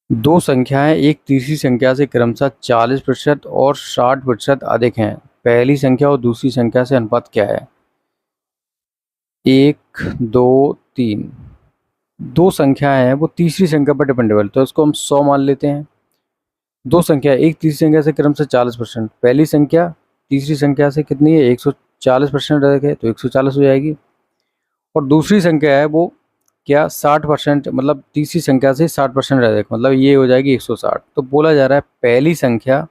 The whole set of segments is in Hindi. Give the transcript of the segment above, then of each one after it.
दो संख्याएं एक तीसरी संख्या से क्रमशः 40% और 60% अधिक हैं। पहली संख्या और दूसरी संख्या से अनुपात क्या है? 1, 2, 3। दो संख्याएं हैं वो तीसरी संख्या पर डिपेंडेबल, तो इसको हम 100 मान लेते हैं। दो संख्या एक तीसरी संख्या से क्रमशः 40%, पहली संख्या तीसरी संख्या से कितनी है? 140% अधिक है, तो 140 हो जाएगी। और दूसरी संख्या है वो क्या 60%, मतलब तीसरी संख्या से 60% अधिक, मतलब ये हो जाएगी 160। तो बोला जा रहा है पहली संख्या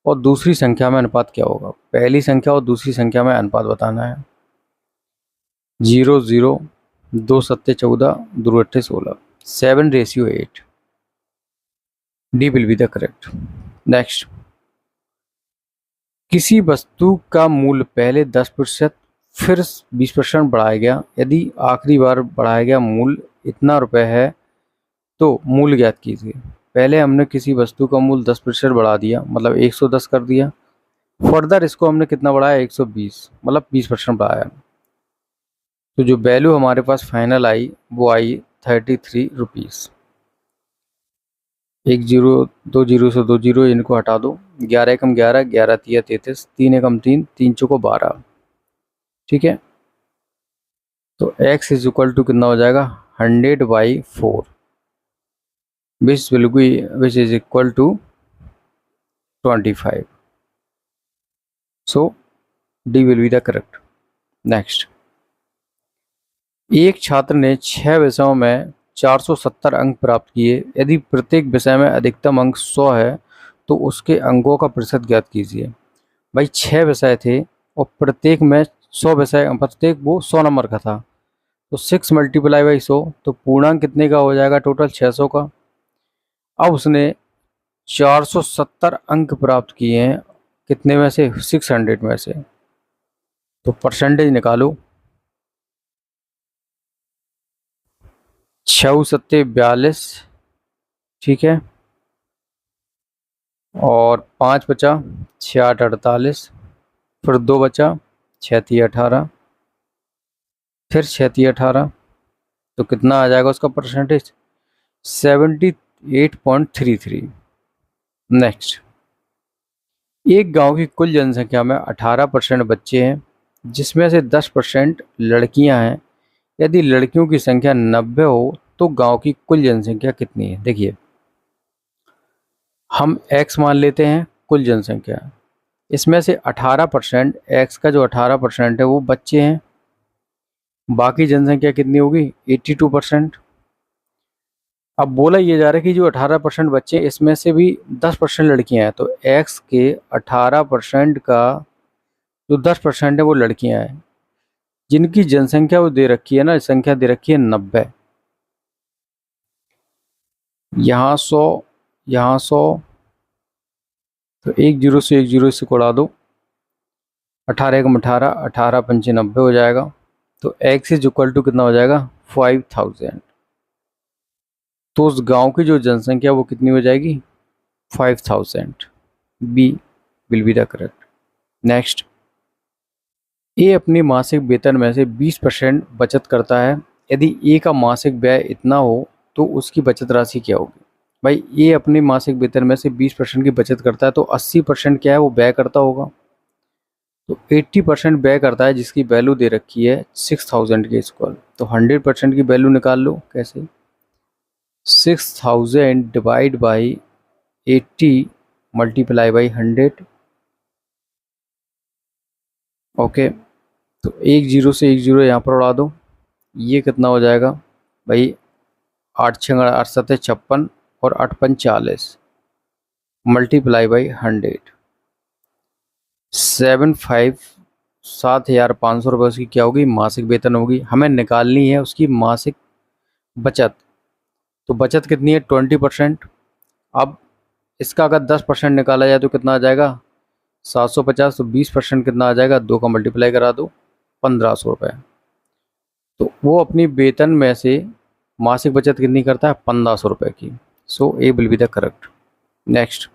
और दूसरी संख्या में अनुपात क्या होगा? पहली संख्या और दूसरी संख्या में अनुपात बताना है। 0, 0, 2 सत्ते 14, 2 अट्ठे 16, 7:8। D will be the correct. Next, किसी वस्तु का मूल्य पहले 10% फिर 20% बढ़ाया गया, यदि आखिरी बार बढ़ाया गया मूल्य इतना रुपए है तो मूल्य ज्ञात कीजिए। पहले हमने किसी वस्तु का मूल्य 10% बढ़ा दिया, मतलब 110 कर दिया। फर्दर इसको हमने कितना बढ़ाया? 120, मतलब 20% बढ़ाया। तो जो वैल्यू हमारे पास फाइनल आई वो आई 33 रुपीज़। एक जीरो, दो जीरो से दो जीरो इनको हटा दो। 11 एकम 11, 11 तिया 33, 3 एकम 3, 3 चौको 12। ठीक है, तो x इज इक्वल टू कितना हो जाएगा? 100/4, which is equal to 25। So D will be the correct. Next, एक छात्र ने 6 विषयों में 470 अंक प्राप्त किए, यदि प्रत्येक विषय में अधिकतम अंक 100 है तो उसके अंकों का प्रतिशत ज्ञात कीजिए। भाई 6 विषय थे और प्रत्येक में 100 विषय, प्रत्येक वो 100 नंबर का था, तो 6 मल्टीप्लाई बाई 100, तो पूर्णांक कितने का हो जाएगा? टोटल 600 का। अब उसने 470 अंक प्राप्त किए हैं, कितने में से? 600 में से। तो परसेंटेज निकालो। 6 सत्ते 42, ठीक है, और 5 बचा, 6 8 48, फिर 2 बचा, 6 3 18, फिर 6 3 18, तो कितना आ जाएगा उसका परसेंटेज? 78.33। नेक्स्ट, एक गांव की कुल जनसंख्या में 18% बच्चे हैं, जिसमें से 10% लड़कियां हैं। यदि लड़कियों की संख्या 90 हो तो गांव की कुल जनसंख्या कितनी है? देखिए, हम x मान लेते हैं कुल जनसंख्या, इसमें से 18%, x का जो 18% है वो बच्चे हैं, बाकी जनसंख्या कितनी होगी? 82%। अब बोला ये जा रहा है कि जो 18% बच्चे हैं इसमें से भी 10% लड़कियां हैं, तो x के 18% का जो 10% है वो लड़कियां हैं, जिनकी जनसंख्या वो दे रखी है ना, संख्या दे रखी है 90। यहाँ 100, यहाँ 100, तो एक जीरो से एक जीरो से उड़ा दो। 18 एकम 18, 18 पंचे 90 हो जाएगा। तो x इज इक्वल टू कितना हो जाएगा? 5000। तो उस गांव की जो जनसंख्या वो कितनी हो जाएगी? 5000। B will be the correct. Next, ए अपनी मासिक वेतन में से 20% बचत करता है, यदि ए का मासिक व्यय इतना हो तो उसकी बचत राशि क्या होगी? भाई ए अपनी मासिक वेतन में से 20% की बचत करता है, तो 80% क्या है वो व्यय करता होगा, तो 80% व्यय करता है, जिसकी वैल्यू दे रखी है 6000 के इक्वल। तो 100% की वैल्यू निकाल लो। कैसे? 6000 divide by 80 multiply by 100। Okay, तो एक जीरो से एक जीरो यहाँ पर उड़ा दो। ये कितना हो जाएगा भाई? 8 6 8 7 56 और 8 5 40 मल्टीप्लाई बाई 100। 7,500 रुपये उसकी क्या होगी? मासिक वेतन होगी। हमें निकालनी है उसकी मासिक बचत, तो बचत कितनी है? 20%। अब इसका अगर 10% निकाला जाए तो कितना आ जाएगा? 750। तो 20% कितना आ जाएगा? 2 का मल्टीप्लाई करा दो, 1500 रुपये। तो वो अपनी वेतन में से मासिक बचत कितनी करता है? 1500 रुपये की। So A will be the correct. Next,